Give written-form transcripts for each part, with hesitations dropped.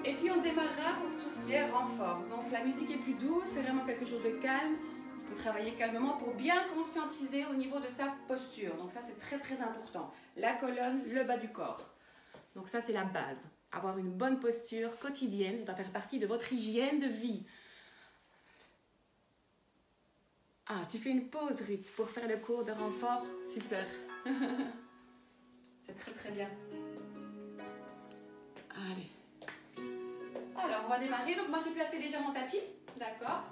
Et puis on démarrera pour tout ce qui est renfort. Donc la musique est plus douce, c'est vraiment quelque chose de calme. On peut travailler calmement pour bien conscientiser au niveau de sa posture. Donc ça c'est très très important. La colonne, le bas du corps. Donc ça c'est la base. Avoir une bonne posture quotidienne doit faire partie de votre hygiène de vie. Ah, tu fais une pause Ruth pour faire le cours de renfort. Super. C'est très très bien. Allez. Alors, on va démarrer. Donc, moi, j'ai placé déjà mon tapis. D'accord.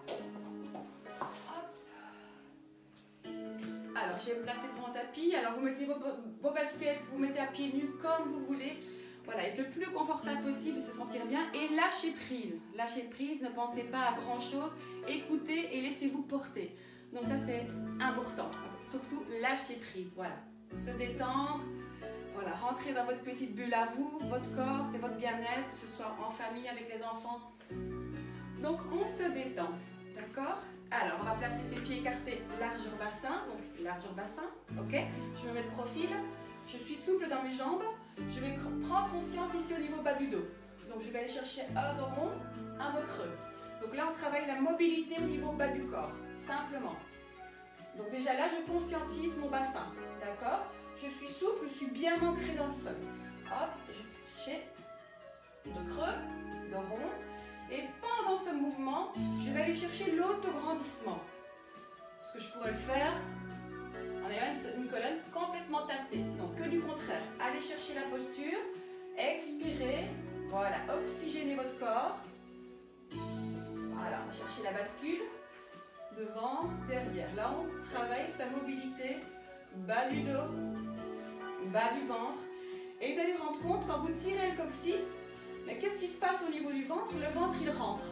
Alors, je vais me placer sur mon tapis. Alors, vous mettez vos baskets, vous mettez à pieds nus comme vous voulez. Voilà, être le plus confortable possible, se sentir bien et lâcher prise. Lâcher prise, ne pensez pas à grand chose. Écoutez et laissez-vous porter. Donc, ça, c'est important. Surtout, lâcher prise. Voilà. Se détendre. Voilà, rentrez dans votre petite bulle à vous, votre corps, c'est votre bien-être, que ce soit en famille, avec les enfants. Donc, on se détend, d'accord? Alors, on va placer ses pieds écartés, largeur bassin, donc largeur bassin, ok? Je me mets de profil, je suis souple dans mes jambes, je vais prendre conscience ici au niveau bas du dos. Donc, je vais aller chercher un dos rond, un dos creux. Donc là, on travaille la mobilité au niveau bas du corps, simplement. Donc déjà là, je conscientise mon bassin, d'accord? Je suis souple, je suis bien ancrée dans le sol. Hop, je cherche de creux, de rond. Et pendant ce mouvement, je vais aller chercher l'autograndissement. Parce que je pourrais le faire en ayant une colonne complètement tassée. Donc que du contraire. Allez chercher la posture, expirez. Voilà, oxygénez votre corps. Voilà, on va chercher la bascule. Devant, derrière. Là, on travaille sa mobilité. Bas du dos, bas du ventre. Et vous allez vous rendre compte, quand vous tirez le coccyx, mais qu'est-ce qui se passe au niveau du ventre? Le ventre, il rentre.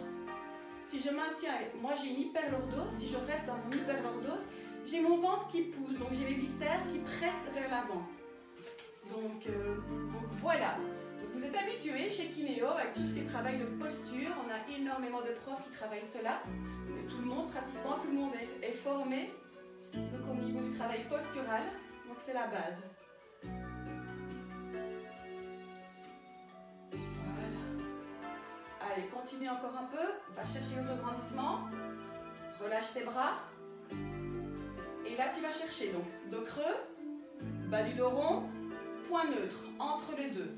Si je maintiens, moi j'ai une hyperlordose, si je reste dans mon hyperlordose, j'ai mon ventre qui pousse, donc j'ai mes viscères qui pressent vers l'avant. Donc voilà. Donc vous êtes habitués chez Kinéo avec tout ce qui est travail de posture. On a énormément de profs qui travaillent cela. Mais tout le monde, pratiquement tout le monde est formé. Donc au niveau du travail postural, donc c'est la base. Voilà. Allez, continue encore un peu. Va chercher l'autograndissement. Relâche tes bras. Et là, tu vas chercher donc dos creux, bas du dos rond, point neutre, entre les deux.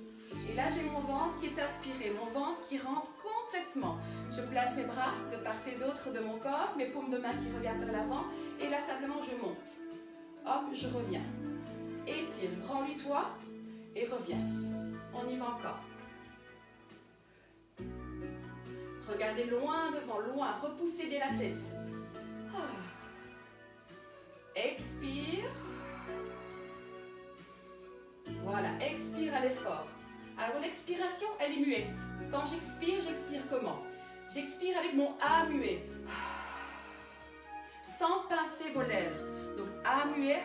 Et là, j'ai mon ventre qui est aspiré, mon ventre qui rentre complètement. Je place mes bras de part et d'autre de mon corps, mes paumes de main qui reviennent vers l'avant. Et là, simplement, je monte. Hop, je reviens. Étire, grandis-toi et reviens. On y va encore. Regardez loin devant, loin. Repoussez bien la tête. Expire. Voilà, expire à l'effort. Alors l'expiration, elle est muette. Quand j'expire comment? J'expire avec mon A muet. Sans pincer vos lèvres. Donc A muet.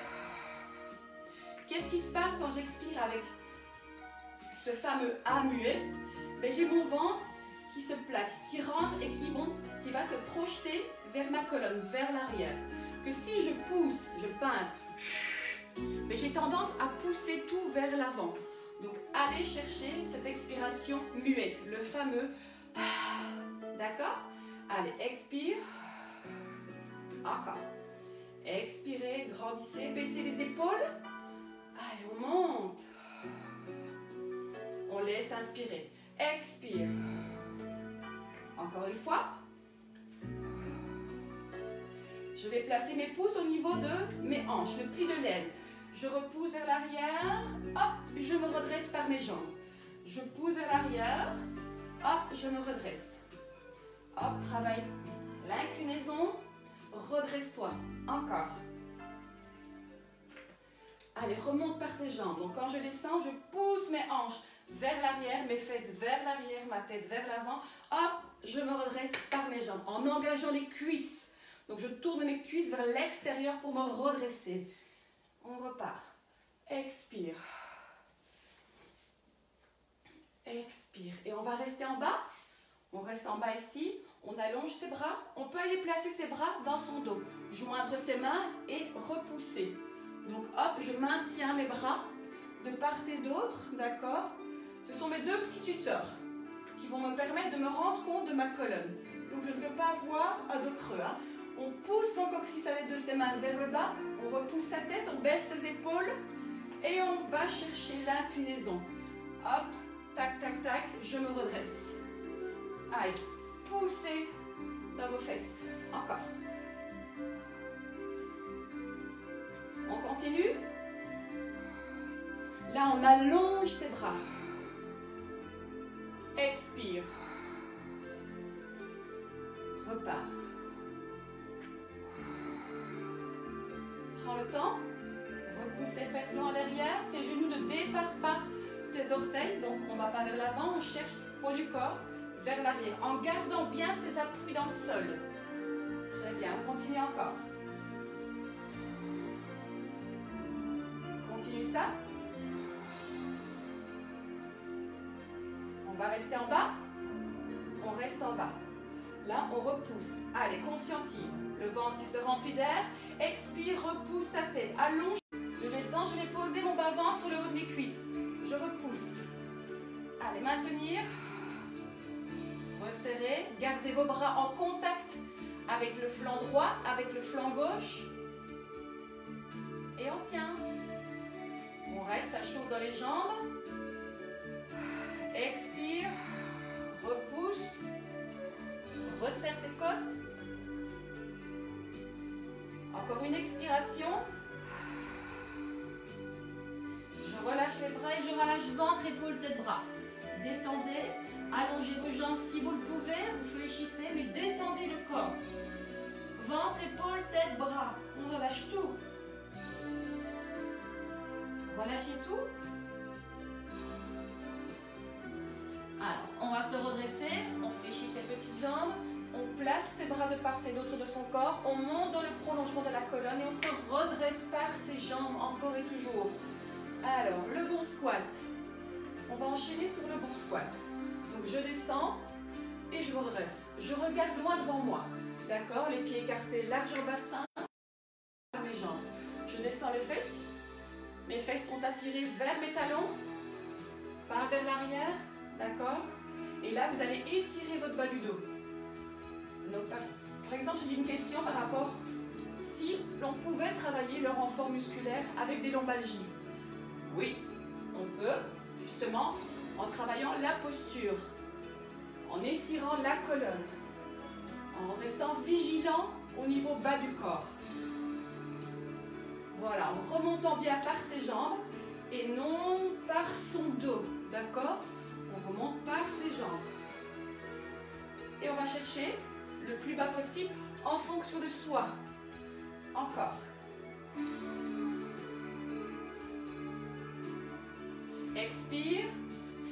Qu'est-ce qui se passe quand j'expire avec ce fameux A muet? Ben, j'ai mon ventre qui se plaque, qui rentre et qui va se projeter vers ma colonne, vers l'arrière. Que si je pousse, je pince, mais j'ai tendance à pousser tout vers l'avant. Donc, allez chercher cette expiration muette, le fameux d'accord? Allez, expire. Encore. Expirez, grandissez, baissez les épaules. Allez, on monte. On laisse inspirer. Expire. Encore une fois. Je vais placer mes pouces au niveau de mes hanches, le pli de l'aile. Je repousse vers l'arrière, hop, je me redresse par mes jambes. Je pousse vers l'arrière, hop, je me redresse. Hop, travaille l'inclinaison, redresse-toi. Encore. Allez, remonte par tes jambes. Donc quand je descends, je pousse mes hanches vers l'arrière, mes fesses vers l'arrière, ma tête vers l'avant. Hop, je me redresse par mes jambes en engageant les cuisses. Donc je tourne mes cuisses vers l'extérieur pour me redresser. On repart. Expire. Expire. Et on va rester en bas. On reste en bas ici. On allonge ses bras. On peut aller placer ses bras dans son dos. Joindre ses mains et repousser. Donc hop, je maintiens mes bras de part et d'autre. D'accord? Ce sont mes deux petits tuteurs qui vont me permettre de me rendre compte de ma colonne. Donc je ne veux pas avoir un dos creux. Hein. On pousse son coccyx à l'aide de ses mains vers le bas, on repousse sa tête, on baisse ses épaules et on va chercher l'inclinaison. Hop, tac, tac, tac, je me redresse. Allez, poussez dans vos fesses. Encore. On continue. Là, on allonge ses bras. Expire. Repart. Prends le temps. Repousse les fesses loin à l'arrière. Tes genoux ne dépassent pas tes orteils. Donc, on ne va pas vers l'avant. On cherche poids du corps vers l'arrière. En gardant bien ses appuis dans le sol. Très bien. On continue encore. Continue ça. On va rester en bas. On reste en bas. Là, on repousse. Allez, conscientise. Le ventre qui se remplit d'air. Expire, repousse ta tête. Allonge. Je descends, je vais poser mon bas-ventre sur le haut de mes cuisses. Je repousse. Allez, maintenir. Resserrez. Gardez vos bras en contact avec le flanc droit, avec le flanc gauche. Et on tient. On reste, ça chauffe dans les jambes. Expire. Repousse. Resserre tes côtes. Encore une expiration. Je relâche les bras et je relâche ventre, épaule, tête, bras. Détendez. Allongez vos jambes si vous le pouvez. Vous fléchissez, mais détendez le corps. Ventre, épaule, tête, bras. On relâche tout. Relâchez tout. Alors, on va se redresser. On fléchit ses petites jambes. On place ses bras de part et d'autre de son corps. On monte dans le prolongement de la colonne et on se redresse par ses jambes encore et toujours. Alors, le bon squat. On va enchaîner sur le bon squat. Donc, je descends et je me redresse. Je regarde loin devant moi. D'accord? Les pieds écartés, large au bassin. Mes jambes. Je descends les fesses. Mes fesses sont attirées vers mes talons. Pas vers l'arrière. D'accord? Et là, vous allez étirer votre bas du dos. Donc, par exemple, j'ai une question par rapport si l'on pouvait travailler le renfort musculaire avec des lombalgies. Oui, on peut, justement, en travaillant la posture, en étirant la colonne, en restant vigilant au niveau bas du corps. Voilà, en remontant bien par ses jambes et non par son dos, d'accord? On remonte par ses jambes. Et on va chercher le plus bas possible en fonction de soi. Encore. Expire.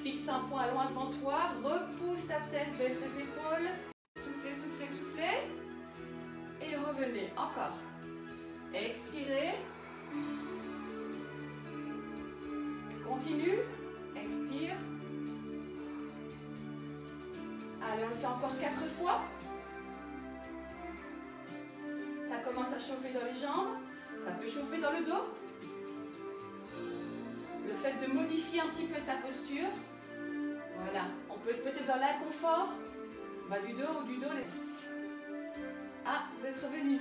Fixe un point loin devant toi. Repousse ta tête, baisse tes épaules. Soufflez, soufflez, soufflez. Et revenez. Encore. Expirez. Continue. Expire. Allez, on le fait encore 4 fois. Ça commence à chauffer dans les jambes. Ça peut chauffer dans le dos. Le fait de modifier un petit peu sa posture. Voilà. On peut être peut-être dans l'inconfort. Bas du dos, haut du dos, les fesses. Ah, vous êtes revenu.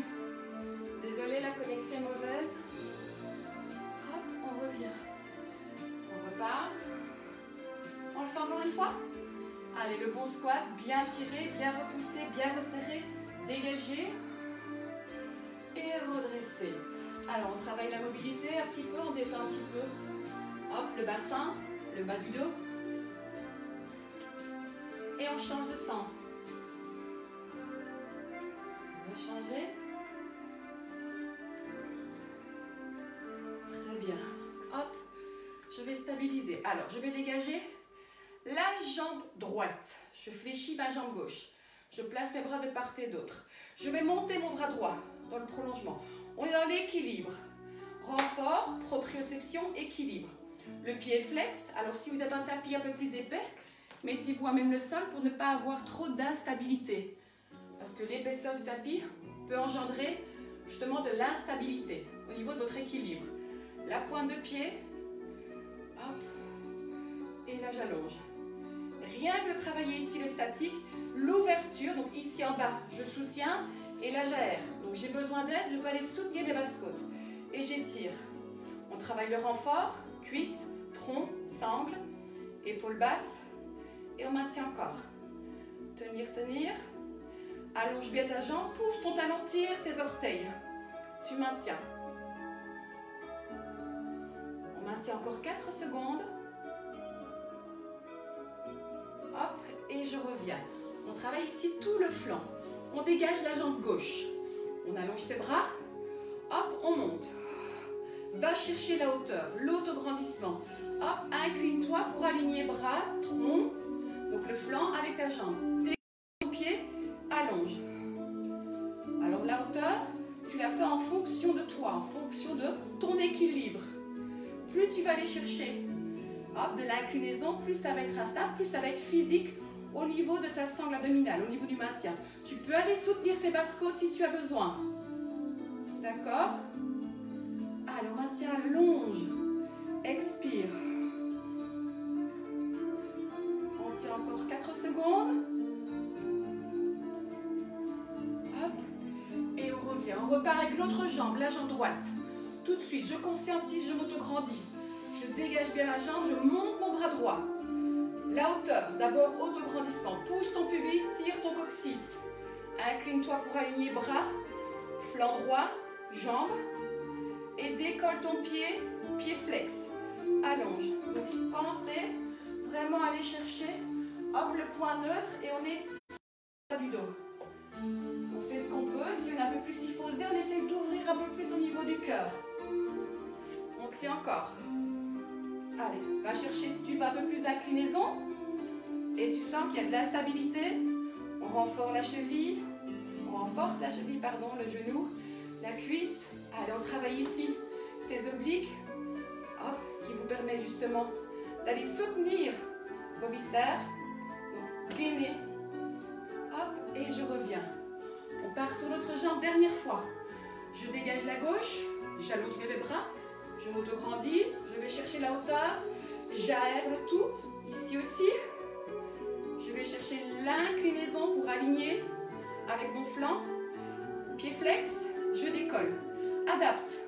Désolée, la connexion est mauvaise. Hop, on revient. On repart. On le fait encore une fois. Allez, le bon squat, bien tiré, bien repoussé, bien resserré, dégagé et redressé. Alors, on travaille la mobilité un petit peu, on détend un petit peu. Hop, le bassin, le bas du dos. Et on change de sens. On va changer. Très bien. Hop, je vais stabiliser. Alors, je vais dégager la jambe droite. Je fléchis ma jambe gauche. Je place mes bras de part et d'autre. Je vais monter mon bras droit dans le prolongement. On est dans l'équilibre. Renfort, proprioception, équilibre. Le pied est flex. Alors si vous avez un tapis un peu plus épais, mettez-vous à même le sol pour ne pas avoir trop d'instabilité. Parce que l'épaisseur du tapis peut engendrer justement de l'instabilité au niveau de votre équilibre. La pointe de pied. Hop. Et là j'allonge. rien que de travailler ici le statique, l'ouverture, donc ici en bas, je soutiens et là j'aère. Donc j'ai besoin d'aide, je peux aller soutenir mes basses côtes. Et j'étire. On travaille le renfort, cuisse, tronc, sangle, épaules basses et on maintient encore. Tenir, tenir. Allonge bien ta jambe, pousse ton talon, tire tes orteils. Tu maintiens. On maintient encore 4 secondes. Hop, et je reviens. On travaille ici tout le flanc. On dégage la jambe gauche. On allonge ses bras. Hop, on monte. Va chercher la hauteur, l'autograndissement. Hop, incline-toi pour aligner bras, tronc. Donc le flanc avec ta jambe. Dégage ton pied, allonge. Alors la hauteur, tu la fais en fonction de toi, en fonction de ton équilibre. Plus tu vas aller chercher de l'inclinaison, plus ça va être instable, plus ça va être physique au niveau de ta sangle abdominale, au niveau du maintien. Tu peux aller soutenir tes basses côtes si tu as besoin. D'accord? Allez, on maintient, allonge. Expire. On tire encore 4 secondes. Hop. Et on revient. On repart avec l'autre jambe, la jambe droite. Tout de suite, je conscientise, je m'autograndis. Je dégage bien ma jambe, je monte mon bras droit. La hauteur, d'abord autograndissement. Pousse ton pubis, tire ton coccyx. Incline-toi pour aligner bras, flanc droit, jambe. Et décolle ton pied, pied flex. Allonge. Donc pensez vraiment aller chercher le point neutre et on est du dos. On fait ce qu'on peut. Si on est un peu plus syphosé, on essaie d'ouvrir un peu plus au niveau du cœur. On tient encore. Allez, va chercher si tu veux un peu plus d'inclinaison. Et tu sens qu'il y a de la stabilité. On renforce la cheville. Pardon, le genou, la cuisse. Allez, on travaille ici ces obliques. Hop, qui vous permet justement d'aller soutenir vos viscères. Donc, gainer. Hop, et je reviens. On part sur l'autre jambe, dernière fois. Je dégage la gauche, j'allonge mes bras, je m'autograndis, je vais chercher la hauteur, j'aère le tout, ici aussi. Je vais chercher l'inclinaison pour aligner avec mon flanc. Pied flex, je décolle. Adapte.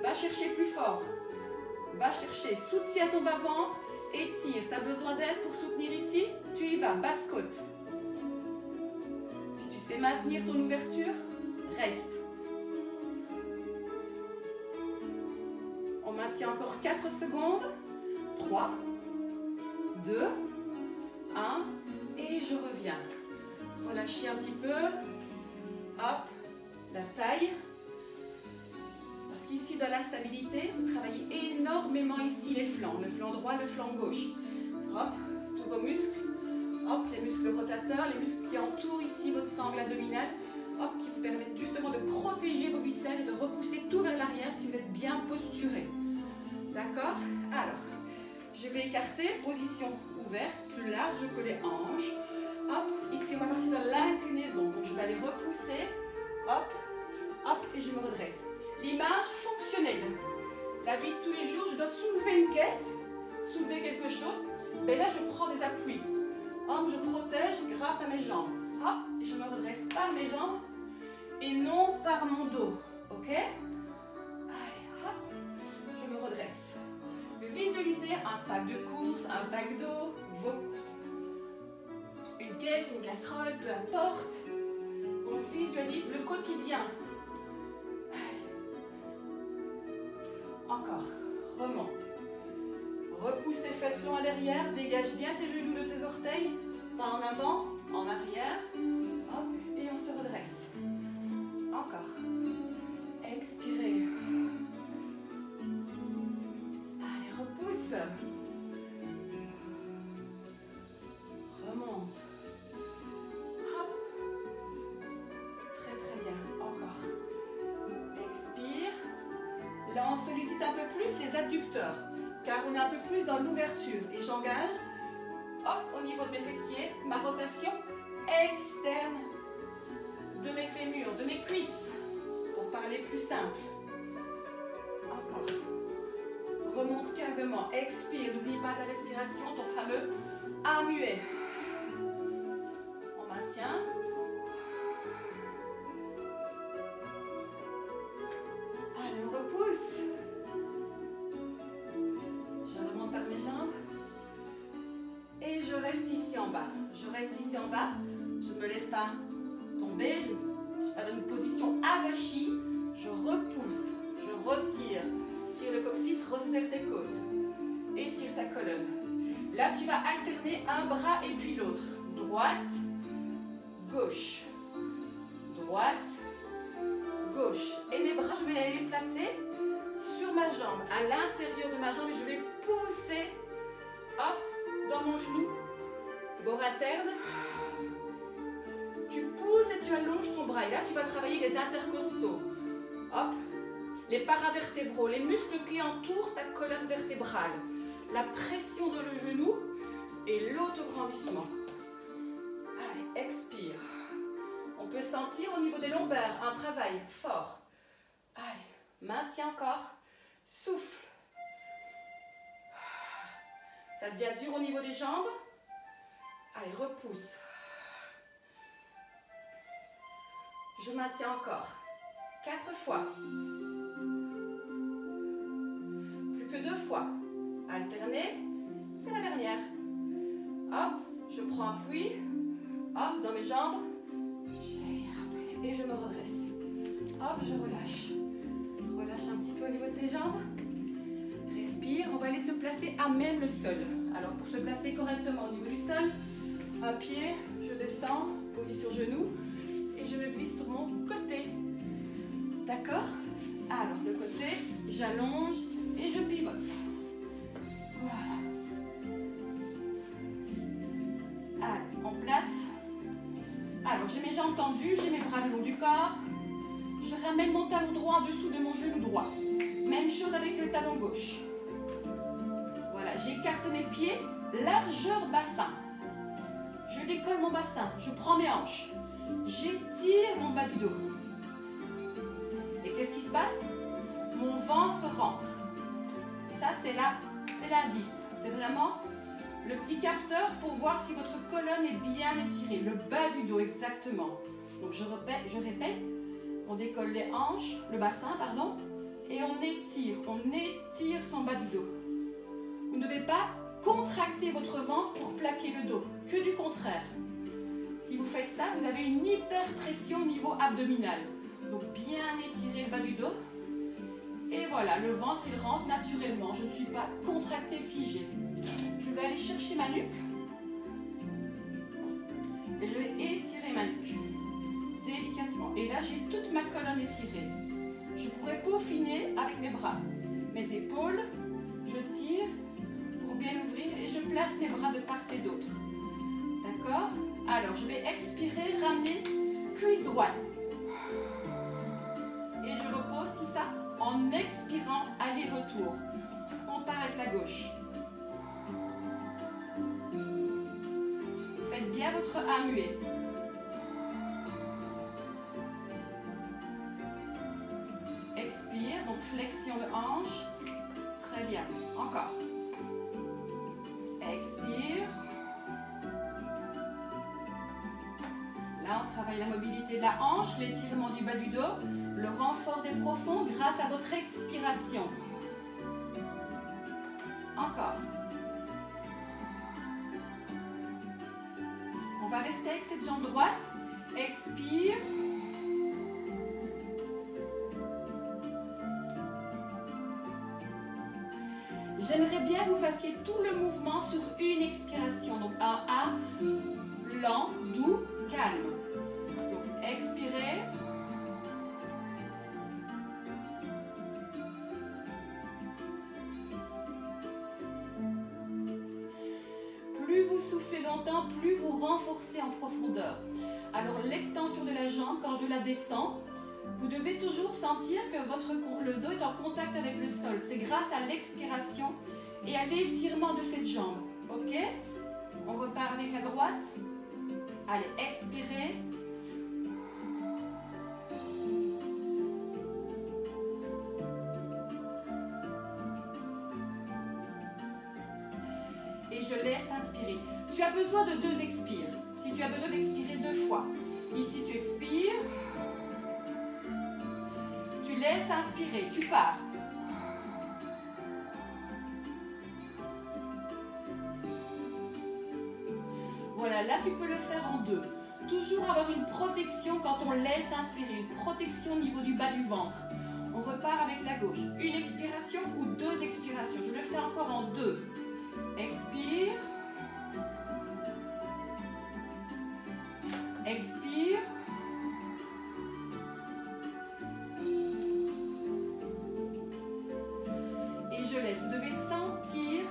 Va chercher plus fort. Va chercher, soutiens ton bas-ventre, étire. Tu as besoin d'aide pour soutenir ici, tu y vas, basse côte. Si tu sais maintenir ton ouverture, reste. On maintient encore 4 secondes. 3, 2, 1. Et je reviens. Relâchez un petit peu. Hop, la taille. Parce qu'ici, dans la stabilité, vous travaillez énormément ici les flancs. Le flanc droit, le flanc gauche. Hop, tous vos muscles. Hop, les muscles rotateurs, les muscles qui entourent ici votre sangle abdominale. Hop, qui vous permettent justement de protéger vos viscères et de repousser tout vers l'arrière si vous êtes bien posturé. D'accord? Alors, je vais écarter, position ouverte, plus large que les hanches. Hop, ici on va partir dans l'inclinaison. Donc je vais aller repousser. Hop, hop, et je me redresse. L'image fonctionnelle. La vie de tous les jours, je dois soulever une caisse, soulever quelque chose. Mais là, je prends des appuis. Hop, je protège grâce à mes jambes. Hop, et je me redresse par mes jambes et non par mon dos. Ok? Allez, hop, je me redresse. Visualisez un sac de course, un bac d'eau, une caisse, une casserole, peu importe. On visualise le quotidien. Encore, remonte. Repousse tes fesses longs à derrière, dégage bien tes genoux de tes orteils, pas en avant, en arrière. Hop, et on se redresse. Encore. Expirez. Allez, repousse. Remonte. Hop. Très très bien. Encore. Expire. Là, on sollicite un peu plus les adducteurs, car on est un peu plus dans l'ouverture. Et j'engage, hop, au niveau de mes fessiers, ma rotation externe de mes fémurs, de mes cuisses, pour parler plus simple. Encore. Remonte calmement, expire, n'oublie pas ta respiration, ton fameux A muet. On maintient. Allez, on repousse. Je remonte par mes jambes. Et je reste ici en bas. Je reste ici en bas. Je ne me laisse pas tomber. Je ne suis pas dans une position avachie. Je repousse. Je retire. Tire le coccyx, resserre tes côtes. Étire ta colonne. Là, tu vas alterner un bras et puis l'autre. Droite, gauche. Droite, gauche. Et mes bras, je vais les placer sur ma jambe, à l'intérieur de ma jambe. Et je vais pousser, hop, dans mon genou. Bord interne. Tu pousses et tu allonges ton bras. Et là, tu vas travailler les intercostaux. Hop. Les paravertébraux, les muscles qui entourent ta colonne vertébrale. La pression de le genou et l'autograndissement. Allez, expire. On peut sentir au niveau des lombaires un travail fort. Allez, maintiens encore. Souffle. Ça devient dur au niveau des jambes. Allez, repousse. Je maintiens encore. 4 fois. Plus que 2 fois. Alterner. C'est la dernière. Hop, je prends appui. Hop, dans mes jambes. Et je me redresse. Hop, je relâche. Relâche un petit peu au niveau de tes jambes. Respire. On va aller se placer à même le sol. Alors, pour se placer correctement au niveau du sol, un pied, je descends, position genou. Et je me glisse sur mon côté. D'accord? Alors, le côté, j'allonge et je pivote. Voilà. Allez, on place. Alors, j'ai mes jambes tendues, j'ai mes bras le long du corps. Je ramène mon talon droit en dessous de mon genou droit. Même chose avec le talon gauche. Voilà, j'écarte mes pieds, largeur bassin. Je décolle mon bassin, je prends mes hanches. J'étire mon bas du dos. Et qu'est-ce qui se passe? Mon ventre rentre. Ça, c'est l'indice. C'est vraiment le petit capteur pour voir si votre colonne est bien étirée. Le bas du dos, exactement. Donc, je répète. On décolle les hanches, le bassin, pardon. Et on étire son bas du dos. Vous ne devez pas contracter votre ventre pour plaquer le dos. Que du contraire. Si vous faites ça, vous avez une hyperpression au niveau abdominal. Donc bien étirer le bas du dos. Et voilà, le ventre il rentre naturellement. Je ne suis pas contractée, figée. Je vais aller chercher ma nuque. Et je vais étirer ma nuque. Délicatement. Et là, j'ai toute ma colonne étirée. Je pourrais peaufiner avec mes bras. Mes épaules, je tire pour bien ouvrir et je place mes bras de part et d'autre. D'accord? Alors, je vais expirer, ramener cuisse droite. Et je repose tout ça en expirant, aller-retour. On part avec la gauche. Faites bien votre A muet. Expire, donc flexion de hanche. Très bien. Encore. Expire. Là, on travaille la mobilité de la hanche, l'étirement du bas du dos, le renfort des profonds grâce à votre expiration. Encore. On va rester avec cette jambe droite. Expire. J'aimerais bien que vous fassiez tout le mouvement sur une expiration. Donc un A, lent, doux, calme. Donc expirez. Plus vous soufflez longtemps, plus vous renforcez en profondeur. Alors l'extension de la jambe, quand je la descends, vous devez toujours sentir que le dos est en contact avec le sol. C'est grâce à l'expiration et à l'étirement de cette jambe. Ok? On repart avec la droite. Allez, expirez. Et je je laisse inspirer. Tu as besoin de 2 expires. Si tu as besoin d'expirer 2 fois. Ici, tu expires. Tu laisses inspirer. Tu pars. Voilà, là, tu peux le faire en 2. Toujours avoir une protection quand on laisse inspirer. Une protection au niveau du bas du ventre. On repart avec la gauche. Une expiration ou 2 expirations. Je le fais encore en 2. Expire. Expire. Et je laisse. Vous devez sentir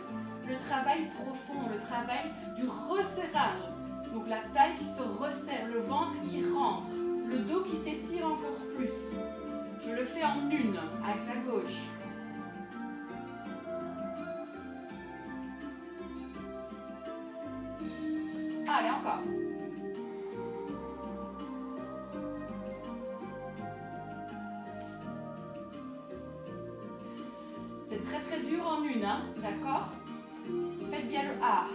le travail profond, le travail du resserrage. Donc la taille qui se resserre, le ventre qui rentre, le dos qui s'étire encore plus. Je le fais en 1 avec la gauche. Allez, encore. C'est très très dur en 1, hein, d'accord? Faites bien le A.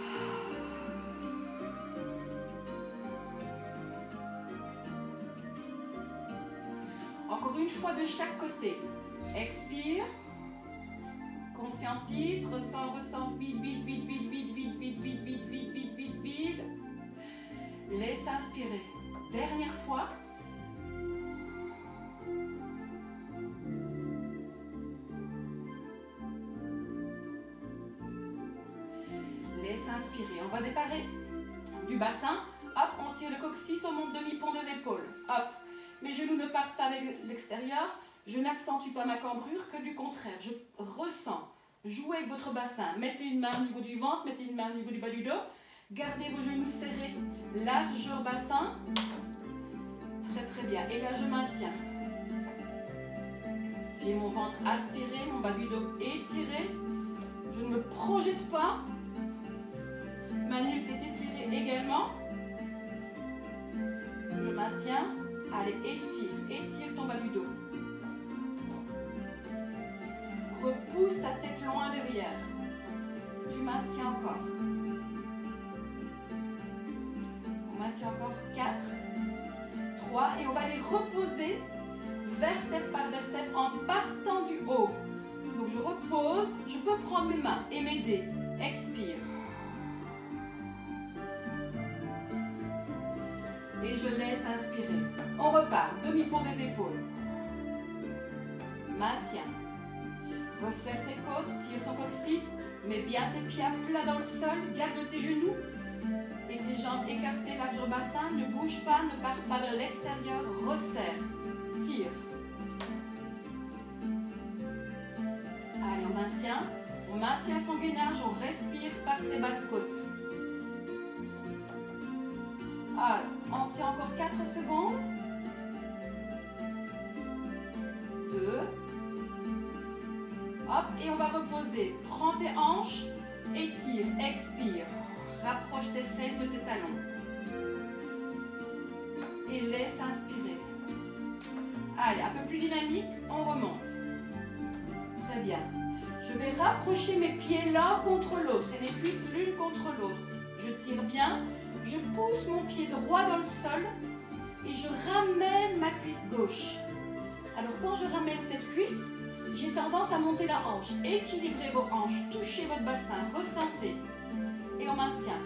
Encore une fois de chaque côté. Expire. Conscientise. Ressens, ressens. Vide, vide, vide, vide, vide, vide, vide, vide, vide, vide, vide, vide, vide. Laisse inspirer. Dernière fois. Laisse inspirer. On va déparer du bassin. Hop, on tire le coccyx, on monte demi-pont des épaules. Hop. Mes genoux ne partent pas vers l'extérieur. Je n'accentue pas ma cambrure, que du contraire. Je ressens. Jouez avec votre bassin. Mettez une main au niveau du ventre, mettez une main au niveau du bas du dos. Gardez vos genoux serrés. Largeur bassin. Très très bien. Et là, je maintiens. J'ai mon ventre aspiré, mon bas du dos étiré. Je ne me projette pas. Ma nuque est étirée également. Je maintiens. Allez, étire ton bas du dos. Repousse ta tête loin derrière. Tu maintiens encore. On maintient encore 4, 3 et on va les reposer vertèbre par vertèbre en partant du haut. Donc je repose, je peux prendre mes mains et m'aider. Expire. Et je laisse inspirer. On repart. Demi-pont des épaules. Maintiens. Resserre tes côtes. Tire ton coccyx. Mets bien tes pieds à plat dans le sol. Garde tes genoux. Et tes jambes écartées, largeur bassin. Ne bouge pas. Ne pars pas vers l'extérieur. Resserre. Tire. Allez, on maintient. On maintient son gainage. On respire par ses basses côtes. Allez, on tient encore 4 secondes. 2. Hop, et on va reposer. Prends tes hanches, étire, expire. Rapproche tes fesses de tes talons. Et laisse inspirer. Allez, un peu plus dynamique, on remonte. Très bien. Je vais rapprocher mes pieds l'un contre l'autre et mes cuisses l'une contre l'autre. Je tire bien. Je pousse mon pied droit dans le sol et je ramène ma cuisse gauche. Alors quand je ramène cette cuisse, j'ai tendance à monter la hanche. Équilibrez vos hanches, touchez votre bassin, ressentez. Et on maintient.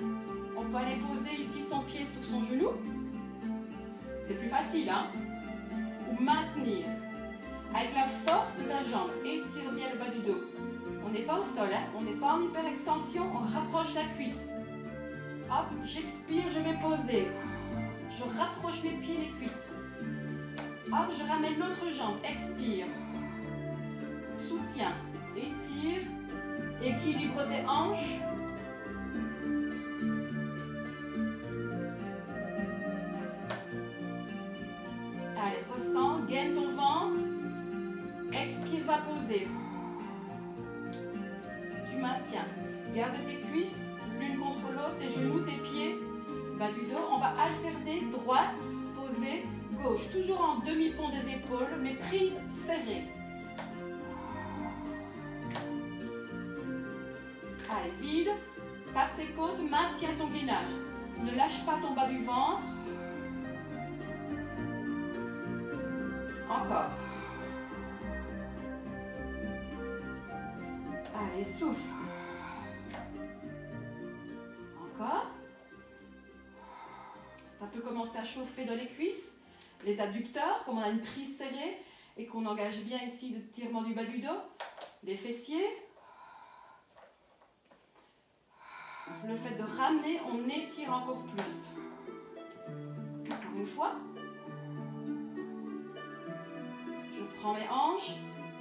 On peut aller poser ici son pied sur son genou. C'est plus facile, hein? Ou maintenir. Avec la force de ta jambe, étire bien le bas du dos. On n'est pas au sol, hein? On n'est pas en hyperextension, on rapproche la cuisse. Hop, j'expire, je vais poser. Je rapproche mes pieds, mes cuisses. Hop, je ramène l'autre jambe. Expire. Soutiens. Étire. Équilibre tes hanches. Allez, ressens. Gaine ton ventre. Expire, va poser. Tu maintiens. Garde tes cuisses. L'une contre l'autre, tes genoux, tes pieds, bas du dos. On va alterner droite, posée, gauche. Toujours en demi-pont des épaules, mais prise serrée. Allez, vide. Passe tes côtes, maintiens ton gainage. Ne lâche pas ton bas du ventre. Encore. Allez, souffle. Encore. Ça peut commencer à chauffer dans les cuisses, les adducteurs, comme on a une prise serrée et qu'on engage bien ici le tirement du bas du dos, les fessiers. Le fait de ramener, on étire encore plus. Encore une fois. Je prends mes hanches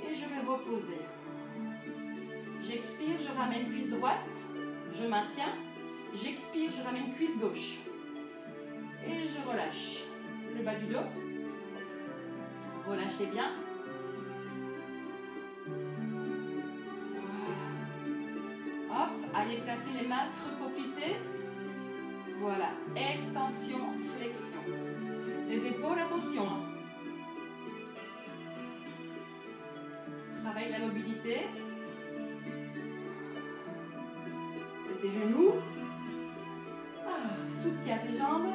et je vais reposer. J'expire, je ramène cuisse droite, je maintiens. J'expire, je ramène cuisse gauche. Et je relâche le bas du dos. Relâchez bien. Voilà. Hop, allez placer les mains creux poplitées. Voilà, extension, flexion. Les épaules, attention. Travaille la mobilité. De tes genoux. Soutiens tes jambes.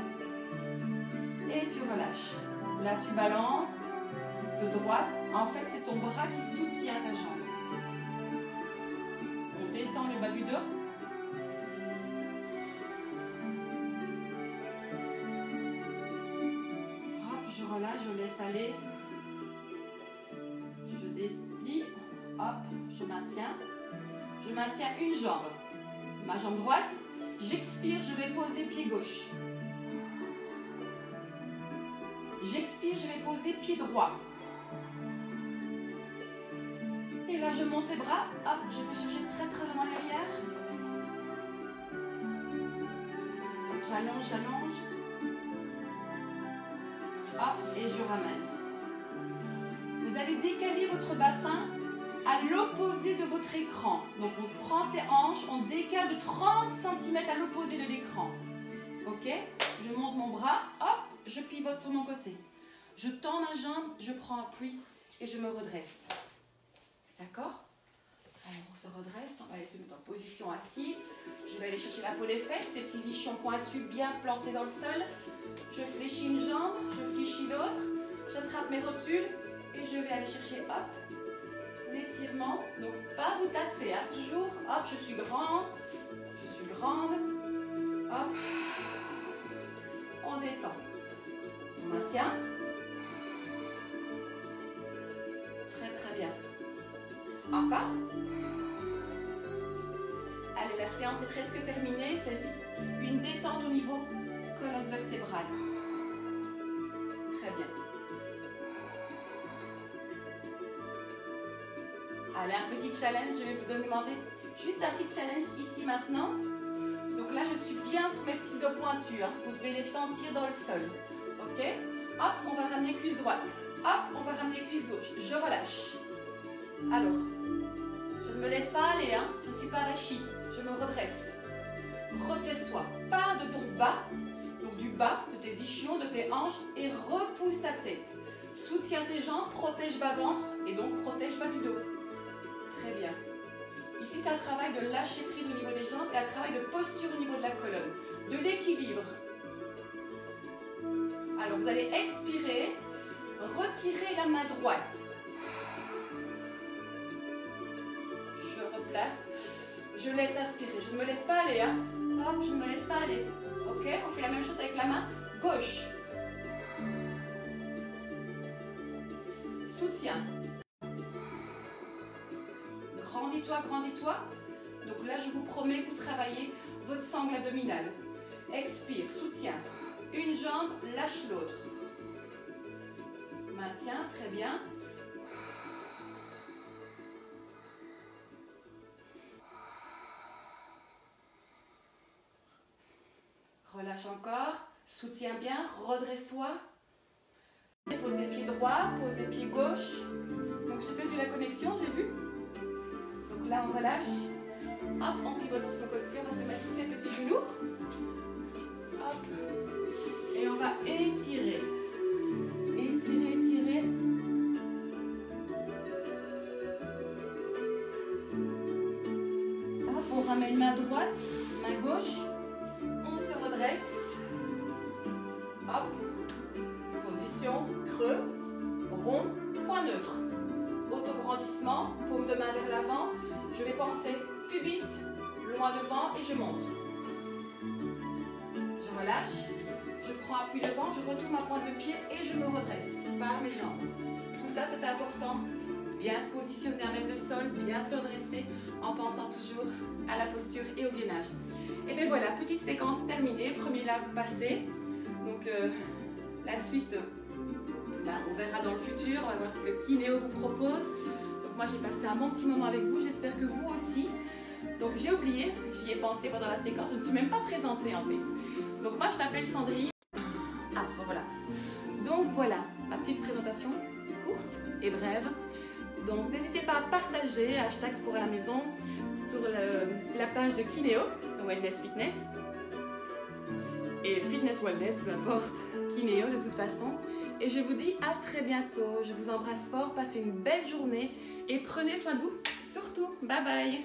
Et tu relâches. Là, tu balances de droite. En fait, c'est ton bras qui soutient ta jambe. On détend le bas du dos. Hop, je relâche, je laisse aller. Je déplie. Hop, je maintiens. Je maintiens une jambe. Ma jambe droite. J'expire, je vais poser pied gauche. J'expire, je vais poser pied droit. Et là, je monte les bras. Hop, je vais chercher très très loin derrière. J'allonge, j'allonge. Hop, et je ramène. Vous allez décaler votre bassin à l'opposé de votre écran. Donc, on prend ses hanches, on décale de 30 cm à l'opposé de l'écran. Ok? Je monte mon bras, hop, je pivote sur mon côté. Je tends ma jambe, je prends appui et je me redresse. D'accord? Alors, on se redresse, on va aller se mettre en position assise. Je vais aller chercher la peau des fesses, les petits ischions pointus bien plantés dans le sol. Je fléchis une jambe, je fléchis l'autre. J'attrape mes rotules et je vais aller chercher, hop, l'étirement. Donc, pas vous tasser, hein, toujours, hop, je suis grande, hop, on détend. On maintient. Très très bien. Encore. Allez, la séance est presque terminée. C'est juste une détente au niveau colonne vertébrale. Très bien. Allez, un petit challenge. Je vais vous demander juste un petit challenge ici maintenant. Donc là, je suis bien sur mes petits os pointus. Hein. Vous devez les sentir dans le sol. Ok? Hop, on va ramener cuisse droite. Hop, on va ramener cuisse gauche. Je relâche. Alors, je ne me laisse pas aller. Hein. Je ne suis pas avachie. Je me redresse. Redresse-toi. Pas de ton bas. Donc du bas, de tes ischions, de tes hanches. Et repousse ta tête. Soutiens tes jambes, protège bas-ventre. Et donc, protège bas du dos. Très bien. Ici, c'est un travail de lâcher prise au niveau des jambes et un travail de posture au niveau de la colonne. De l'équilibre. Alors, vous allez expirer. Retirez la main droite. Je replace. Je laisse inspirer. Je ne me laisse pas aller. Hein. Hop, je ne me laisse pas aller. Ok, on fait la même chose avec la main gauche. Soutiens. Grandis-toi, grandis-toi. Donc là, je vous promets que vous travaillez votre sangle abdominale. Expire, soutiens. Une jambe, lâche l'autre. Maintiens, très bien. Relâche encore. Soutiens bien, redresse-toi. Posez pied droit, posez pied gauche. Donc j'ai perdu la connexion, j'ai vu. Donc là, on relâche. Hop, on pivote sur ce côté. On va se mettre sous ses petits genoux. Hop. Et on va étirer. Étirer, étirer. Hop, on ramène main droite. Main gauche, on se redresse. Hop. Position, creux, rond, point neutre. Autograndissement, paume de main vers l'avant. Je vais penser pubis, loin devant et je monte. Je relâche, je prends appui devant, je retourne ma pointe de pied et je me redresse par mes jambes. Tout ça c'est important. Bien se positionner à même le sol, bien se redresser en pensant toujours à la posture et au gainage. Et bien voilà, petite séquence terminée, premier lave passé. Donc la suite, on verra dans le futur, on va voir ce que Kineo vous propose. Donc moi j'ai passé un bon petit moment avec vous, j'espère que vous aussi. Donc j'ai oublié, j'y ai pensé pendant la séquence, je ne suis même pas présentée en fait. Donc moi je m'appelle Sandrine. Ah voilà. Donc voilà, ma petite présentation courte et brève. Donc n'hésitez pas à partager, hashtag Sport à la maison, sur la page de Kineo, Wellness Fitness. Et Fitness Wellness, peu importe, Kineo de toute façon. Et je vous dis à très bientôt. Je vous embrasse fort, passez une belle journée et prenez soin de vous. Surtout, bye bye.